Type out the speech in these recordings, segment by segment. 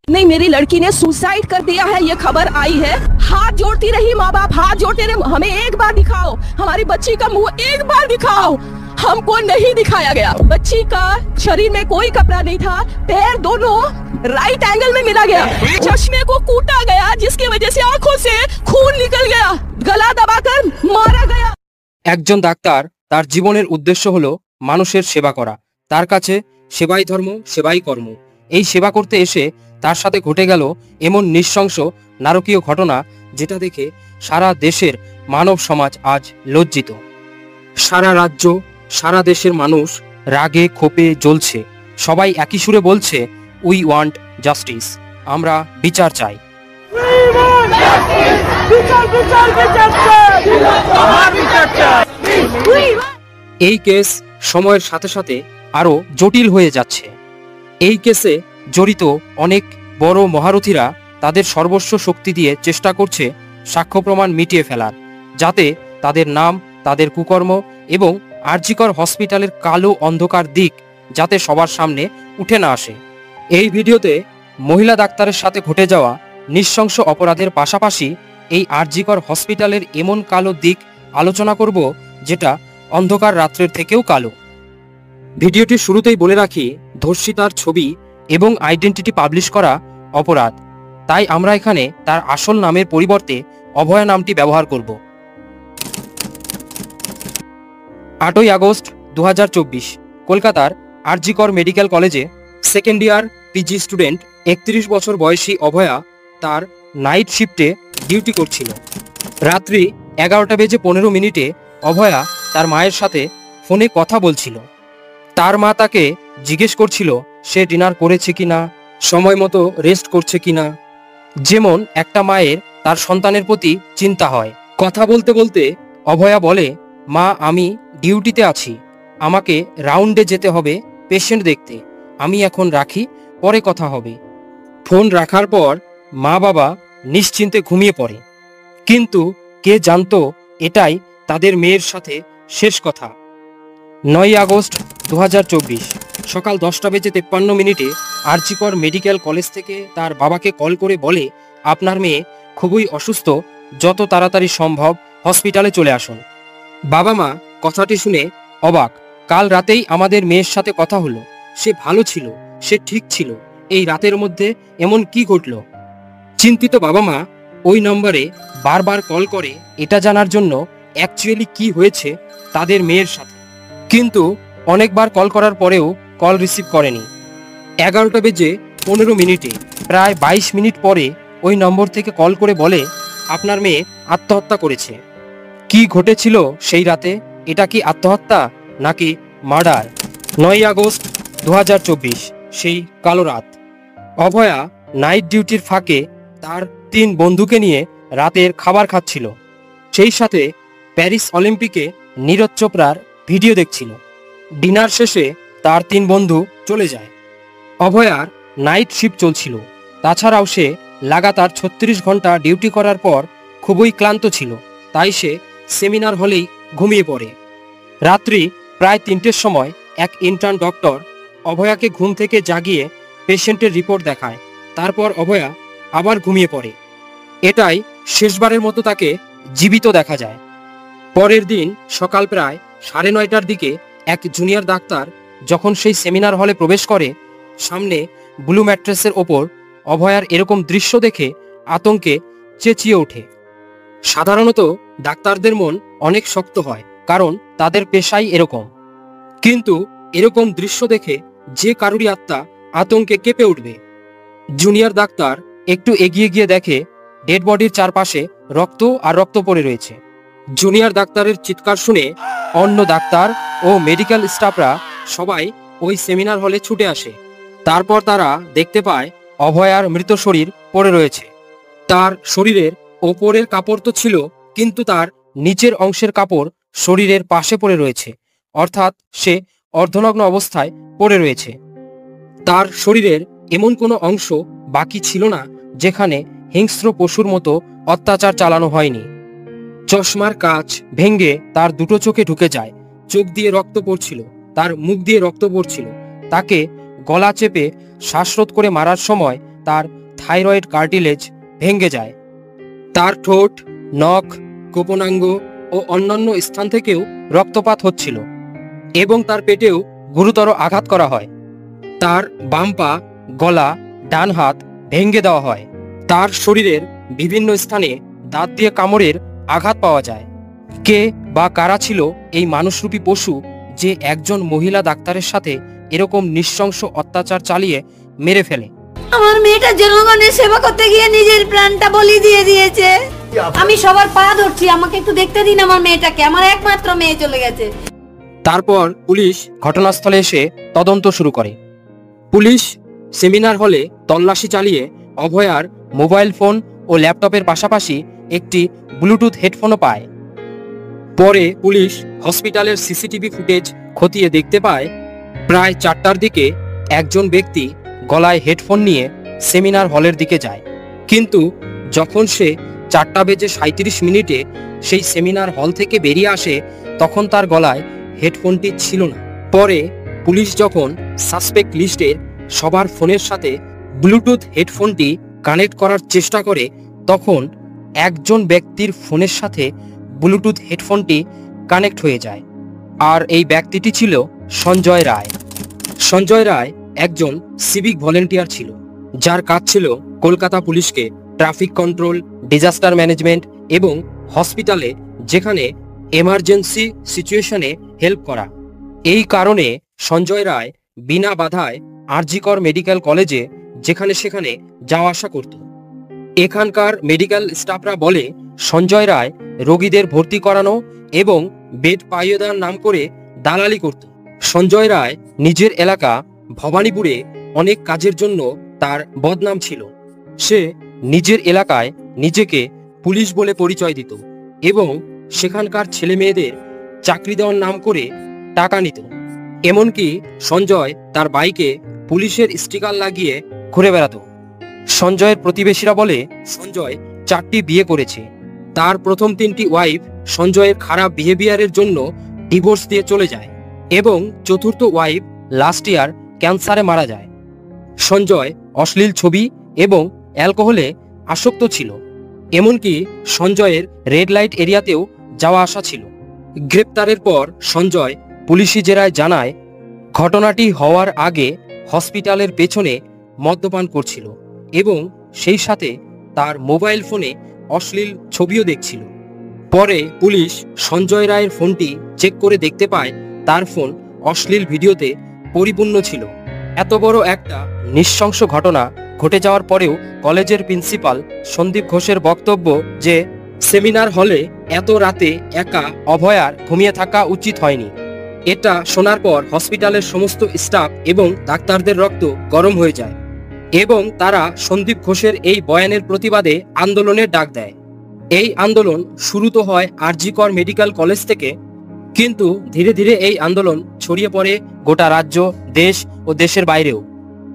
नहीं, मेरी लड़की ने सुसाइड कर दिया है, ये खबर आई है। हाथ जोड़ती रही माँ बाप, हाथ जोड़ते रहे, हमें एक बार दिखाओ, हमारी बच्ची का मुंह एक बार दिखाओ। हमको नहीं दिखाया गया। बच्ची का शरीर में कोई कपड़ा नहीं था, पैर दोनों राइट एंगल में मिला गया, चश्मे को कूटा गया जिसकी वजह से आंखों से खून निकल गया, गला दबाकर मारा गया। একজন ডাক্তার তার জীবনের উদ্দেশ্য হলো মানুষের সেবা করা। তার কাছে সেবাই ধর্ম, সেবাই কর্ম। এই সেবা করতে এসে তার সাথে ঘটে গেল এমন নৃশংস নারকীয় ঘটনা, যেটা দেখে সারা দেশের মানব সমাজ আজ লজ্জিত। সারা রাজ্য, সারা দেশের মানুষ রাগে ক্ষোভে জ্বলছে। সবাই একই সুরে বলছে, উই ওয়ান্ট জাস্টিস, আমরা বিচার চাই। এই কেস সময়ের সাথে সাথে আরো জটিল হয়ে যাচ্ছে। এই কেসে জড়িত অনেক বড় মহারথীরা তাদের সর্বস্ব শক্তি দিয়ে চেষ্টা করছে সাক্ষ্য প্রমাণ মিটিয়ে ফেলার, যাতে তাদের নাম, তাদের কুকর্ম এবং আরজিকর হসপিটালের কালো অন্ধকার দিক যাতে সবার সামনে উঠে না আসে। এই ভিডিওতে মহিলা ডাক্তারের সাথে ঘটে যাওয়া নৃশংস অপরাধের পাশাপাশি এই আরজিকর হসপিটালের এমন কালো দিক আলোচনা করব, যেটা অন্ধকার রাত্রের থেকেও কালো। ভিডিওটির শুরুতেই বলে রাখি, ধর্ষিতার ছবি এবং আইডেন্টিটি পাবলিশ করা অপরাধ, তাই আমরা এখানে তার আসল নামের পরিবর্তে অভয়া নামটি ব্যবহার করব। 8ই আগস্ট 2024 কলকাতার আরজিকর মেডিকেল কলেজে সেকেন্ড ইয়ার পিজি স্টুডেন্ট 31 বছর বয়সী অভয়া তার নাইট শিফটে ডিউটি করছিল। রাত্রি 11:15 অভয়া তার মায়ের সাথে ফোনে কথা বলছিল। তার মা তাকে জিজ্ঞেস করছিল সে ডিনার করেছে কিনা, সময় মতো রেস্ট করছে কিনা। যেমন একটা মায়ের তার সন্তানের প্রতি চিন্তা হয়। কথা বলতে বলতে অভয়া বলে, মা আমি ডিউটিতে আছি, আমাকে রাউন্ডে যেতে হবে পেশেন্ট দেখতে, আমি এখন রাখি, পরে কথা হবে। ফোন রাখার পর মা বাবা নিশ্চিন্তে ঘুমিয়ে পড়ে। কিন্তু কে জানতো এটাই তাদের মেয়ের সাথে শেষ কথা। 9ই আগস্ট 2024 সকাল 10:53 আরজিকর মেডিকেল কলেজ থেকে তার বাবাকে কল করে বলে, আপনার মেয়ে খুবই অসুস্থ, যত তাড়াতাড়ি সম্ভব হসপিটালে চলে আসুন। বাবা মা কথাটি শুনে অবাক। কাল রাতেই আমাদের মেয়ের সাথে কথা হলো, সে ভালো ছিল, সে ঠিক ছিল, এই রাতের মধ্যে এমন কি ঘটল? চিন্তিত বাবা মা ওই নম্বরে বারবার কল করে এটা জানার জন্য অ্যাকচুয়ালি কি হয়েছে তাদের মেয়ের সাথে। কিন্তু অনেকবার কল করার পরেও কল রিসিভ করেনি। 11:15 প্রায় 22 মিনিট পরে ওই নম্বর থেকে কল করে বলে, আপনার মেয়ে আত্মহত্যা করেছে। কি ঘটেছিল সেই রাতে? এটা কি আত্মহত্যা নাকি মার্ডার? 9ই আগস্ট 2024 সেই কালো রাত। অভয়া নাইট ডিউটির ফাঁকে তার 3 বন্ধুকে নিয়ে রাতের খাবার খাচ্ছিল। সেই সাথে প্যারিস অলিম্পিকে নীরজ চোপড়ার ভিডিও দেখছিল। ডিনার শেষে তার 3 বন্ধু চলে যায়। অভয়ার নাইট শিফট চলছিল, তাছাড়াও সে লাগাতার 36 ঘন্টা ডিউটি করার পর খুবই ক্লান্ত ছিল, তাই সে সেমিনার হলেই ঘুমিয়ে পড়ে। রাত্রি প্রায় 3টের সময় এক ইন্টার্ন ডক্টর অভয়াকে ঘুম থেকে জাগিয়ে পেশেন্টের রিপোর্ট দেখায়। তারপর অভয়া আবার ঘুমিয়ে পড়ে। এটাই শেষবারের মতো তাকে জীবিত দেখা যায়। পরের দিন সকাল প্রায় 9:30টার দিকে এক জুনিয়র ডাক্তার যখন সেই সেমিনার হলে প্রবেশ করে, সামনে ব্লু ম্যাট্রেসের ওপর অভয়ার এরকম দৃশ্য দেখে আতঙ্কে চেঁচিয়ে ওঠে। সাধারণত ডাক্তারদের মন অনেক শক্ত হয়, কারণ তাদের পেশাই এরকম। কিন্তু এরকম দৃশ্য দেখে যে কারুরই আত্মা আতঙ্কে কেঁপে উঠবে। জুনিয়র ডাক্তার একটু এগিয়ে গিয়ে দেখে ডেড বডির চারপাশে রক্ত আর রক্ত পড়ে রয়েছে। জুনিয়র ডাক্তারের চিৎকার শুনে অন্য ডাক্তার ও মেডিকেল স্টাফরা সবাই ওই সেমিনার হলে ছুটে আসে। তারপর তারা দেখতে পায় অভয়ার মৃত শরীর পড়ে রয়েছে। তার শরীরের ওপরের কাপড় তো ছিল, কিন্তু তার নিচের অংশের কাপড় শরীরের পাশে পড়ে রয়েছে, অর্থাৎ সে অর্ধনগ্ন অবস্থায় পড়ে রয়েছে। তার শরীরের এমন কোনো অংশ বাকি ছিল না যেখানে হিংস্র পশুর মতো অত্যাচার চালানো হয়নি। চশমার কাঁচ ভেঙে তার দুটো চোখে ঢুকে যায়, চোখ দিয়ে রক্ত পড়ছিল, তার মুখ দিয়ে রক্ত পড়ছিল। তাকে গলা চেপে শ্বাসরোধ করে মারার সময় তার থাইরয়েড কার্টিলেজ ভেঙে যায়। তার ঠোঁট, নখ, গোপনাঙ্গ ও অন্যান্য স্থান থেকেও রক্তপাত হচ্ছিল এবং তার পেটেও গুরুতর আঘাত করা হয়। তার বাম পা, গলা, ডান হাত ভেঙে দেওয়া হয়। তার শরীরের বিভিন্ন স্থানে দাঁত দিয়ে কামড়ের আঘাত পাওয়া যায়। কে বা কারা ছিল এই মানুষরূপী পশু যে একজন মহিলা ডাক্তারের সাথে এরকম নৃশংস অত্যাচার চালিয়ে মেরে ফেলে? আমার মেয়েটা জনগণের সেবা করতে গিয়ে নিজের প্রাণটা বলি দিয়ে দিয়েছে। আমি সবার পা ধরছি, আমাকে একটু দেখতে দিন আমার মেয়েটাকে, আমার একমাত্র মেয়ে চলে গেছে। তারপর পুলিশ ঘটনাস্থলে এসে তদন্ত শুরু করে। পুলিশ সেমিনার হলে তল্লাশি চালিয়ে অভয়ার মোবাইল ফোন ও ল্যাপটপের পাশাপাশি একটি ব্লুটুথ হেডফোনও পায়। পরে পুলিশ হসপিটালের সিসিটিভি ফুটেজ খতিয়ে দেখতে পায় প্রায় 4টার দিকে একজন ব্যক্তি গলায় হেডফোন নিয়ে সেমিনার হলের দিকে যায়। কিন্তু যখন সে 4:37 সেই সেমিনার হল থেকে বেরিয়ে আসে তখন তার গলায় হেডফোনটি ছিল না। পরে পুলিশ যখন সাসপেক্ট লিস্টের সবার ফোনের সাথে ব্লুটুথ হেডফোনটি কানেক্ট করার চেষ্টা করে তখন একজন ব্যক্তির ফোনের সাথে ব্লুটুথ হেডফোনটি কানেক্ট হয়ে যায়। আর এই ব্যক্তিটি ছিল সঞ্জয় রায়। সঞ্জয় রায় একজন সিভিক ভলেন্টিয়ার ছিল, যার কাজ ছিল কলকাতা পুলিশকে ট্রাফিক কন্ট্রোল, ডিজাস্টার ম্যানেজমেন্ট এবং হসপিটালে যেখানে এমার্জেন্সি সিচুয়েশনে হেল্প করা। এই কারণে সঞ্জয় রায় বিনা বাধায় আরজিকর মেডিকেল কলেজে যেখানে সেখানে যাওয়া আসা করত। এখানকার মেডিকেল স্টাফরা বলে সঞ্জয় রায় রোগীদের ভর্তি করানো এবং বেড পাইয়ে দেওয়ার নাম করে দালালি করত। সঞ্জয় রায় নিজের এলাকা ভবানীপুরে অনেক কাজের জন্য তার বদনাম ছিল। সে নিজের এলাকায় নিজেকে পুলিশ বলে পরিচয় দিত এবং সেখানকার ছেলে মেয়েদের চাকরি দেওয়ার নাম করে টাকা নিত। এমনকি সঞ্জয় তার বাইকে পুলিশের স্টিকার লাগিয়ে ঘুরে বেড়াতো। সঞ্জয়ের প্রতিবেশীরা বলে সঞ্জয় 4টি বিয়ে করেছে। তার প্রথম 3টি ওয়াইফ সঞ্জয়ের খারাপ বিহেভিয়ারের জন্য ডিভোর্স দিয়ে চলে যায় এবং চতুর্থ ওয়াইফ লাস্ট ইয়ার ক্যান্সারে মারা যায়। সঞ্জয় অশ্লীল ছবি এবং অ্যালকোহলে আসক্ত ছিল। এমনকি সঞ্জয়ের রেড লাইট এরিয়াতেও যাওয়া আসা ছিল। গ্রেপ্তারের পর সঞ্জয় পুলিশি জেরায় জানায় ঘটনাটি হওয়ার আগে হসপিটালের পেছনে মদ্যপান করছিল এবং সেই সাথে তার মোবাইল ফোনে অশ্লীল ছবিও দেখছিল। পরে পুলিশ সঞ্জয় রায়ের ফোনটি চেক করে দেখতে পায় তার ফোন অশ্লীল ভিডিওতে পরিপূর্ণ ছিল। এত বড় একটা নৃশংস ঘটনা ঘটে যাওয়ার পরেও কলেজের প্রিন্সিপাল সন্দীপ ঘোষের বক্তব্য যে সেমিনার হলে এত রাতে একা অভয়ার ঘুমিয়ে থাকা উচিত হয়নি। এটা শোনার পর হসপিটালের সমস্ত স্টাফ এবং ডাক্তারদের রক্ত গরম হয়ে যায় এবং তারা সন্দীপ ঘোষের এই বয়ানের প্রতিবাদে আন্দোলনের ডাক দেয়। এই আন্দোলন শুরু তো হয় আরজিকর মেডিকেল কলেজ থেকে, কিন্তু ধীরে ধীরে এই আন্দোলন ছড়িয়ে পড়ে গোটা রাজ্য, দেশ ও দেশের বাইরেও।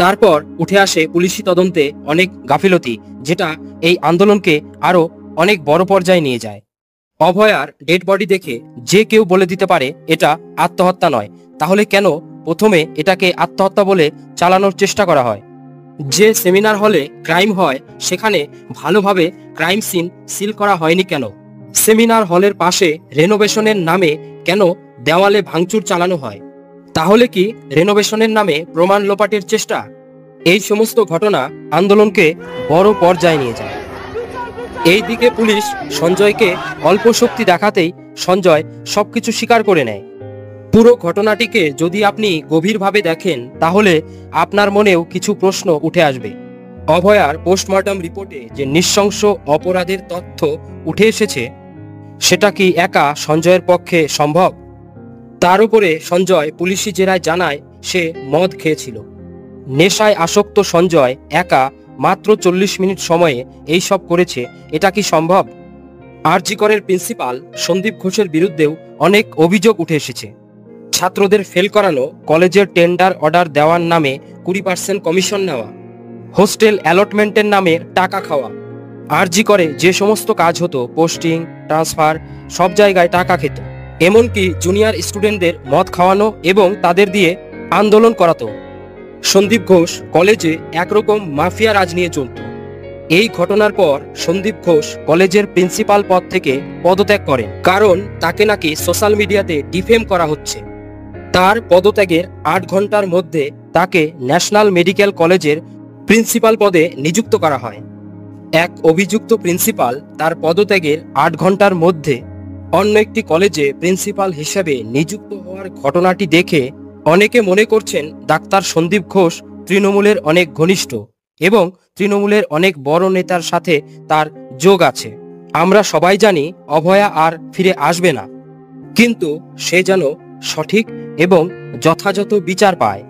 তারপর উঠে আসে পুলিশি তদন্তে অনেক গাফিলতি, যেটা এই আন্দোলনকে আরো অনেক বড় পর্যায়ে নিয়ে যায়। অভয়ার ডেড বডি দেখে যে কেউ বলে দিতে পারে এটা আত্মহত্যা নয়, তাহলে কেন প্রথমে এটাকে আত্মহত্যা বলে চালানোর চেষ্টা করা হয়? যে সেমিনার হলে ক্রাইম হয় সেখানে ভালোভাবে ক্রাইম সিন সিল করা হয়নি কেন? সেমিনার হলের পাশে রেনোভেশনের নামে কেন দেওয়ালে ভাঙচুর চালানো হয়? তাহলে কি রেনোভেশনের নামে প্রমাণ লোপাটের চেষ্টা? এই সমস্ত ঘটনা আন্দোলনকে বড় পর্যায়ে নিয়ে যায়। এই দিকে পুলিশ সঞ্জয়কে অল্প শক্তি দেখাতেই সঞ্জয় সবকিছু স্বীকার করে নেয়। পুরো ঘটনাটিকে যদি আপনি গভীরভাবে দেখেন তাহলে আপনার মনেও কিছু প্রশ্ন উঠে আসবে। অভয়ার পোস্টমর্টম রিপোর্টে যে নৃশংস অপরাধের তথ্য উঠে এসেছে সেটা কি একা সঞ্জয়ের পক্ষে সম্ভব? তার উপরে সঞ্জয় পুলিশি জেরায় জানায় সে মদ খেয়েছিল। নেশায় আসক্ত সঞ্জয় একা মাত্র 40 মিনিট সময়ে এই সব করেছে, এটা কি সম্ভব? আরজিকরের প্রিন্সিপাল সন্দীপ ঘোষের বিরুদ্ধেও অনেক অভিযোগ উঠে এসেছে। ছাত্রদের ফেল করানো, কলেজের টেন্ডার অর্ডার দেওয়ার নামে 20% কমিশন নেওয়া, হোস্টেল অ্যালটমেন্টের নামে টাকা খাওয়া। আরজিকরে যে সমস্ত কাজ হতো, পোস্টিং, ট্রান্সফার, সব জায়গায় টাকা খেত। এমনকি জুনিয়র স্টুডেন্টদের মদ খাওয়ানো এবং তাদের দিয়ে আন্দোলন করাতো। সন্দীপ ঘোষ কলেজে একরকম মাফিয়া রাজ নিয়ে চলত। এই ঘটনার পর সন্দীপ ঘোষ কলেজের প্রিন্সিপাল পদ থেকে পদত্যাগ করেন, কারণ তাকে নাকি সোশ্যাল মিডিয়াতে ডিফেম করা হচ্ছে। তার পদত্যাগের 8 ঘন্টার মধ্যে তাকে ন্যাশনাল মেডিকেল কলেজের প্রিন্সিপাল পদে নিযুক্ত করা হয়। এক অভিযুক্ত প্রিন্সিপাল তার পদত্যাগের 8 ঘন্টার মধ্যে অন্য একটি কলেজে প্রিন্সিপাল হিসেবে নিযুক্ত হওয়ার ঘটনাটি দেখে অনেকে মনে করছেন ডাক্তার সন্দীপ ঘোষ তৃণমূলের অনেক ঘনিষ্ঠ এবং তৃণমূলের অনেক বড় নেতার সাথে তার যোগ আছে। আমরা সবাই জানি অভয়া আর ফিরে আসবে না, কিন্তু সে যেন সঠিক এবং যথাযথ বিচার পায়।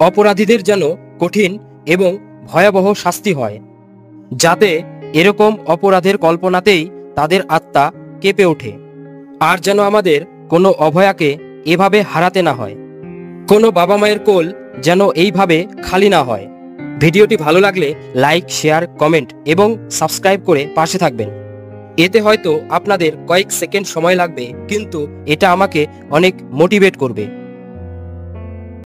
অপরাধীদের যেন কঠিন এবং ভয়াবহ শাস্তি হয়, যাতে এরকম অপরাধের কল্পনাতেই তাদের আত্মা কেঁপে ওঠে। আর যেন আমাদের কোনো অভয়াকে এভাবে হারাতে না হয়, কোনো বাবা মায়ের কোল যেন এইভাবে খালি না হয়। ভিডিওটি ভালো লাগলে লাইক, শেয়ার, কমেন্ট এবং সাবস্ক্রাইব করে পাশে থাকবেন। এতে হয়তো আপনাদের কয়েক সেকেন্ড সময় লাগবে, কিন্তু এটা আমাকে অনেক মোটিভেট করবে।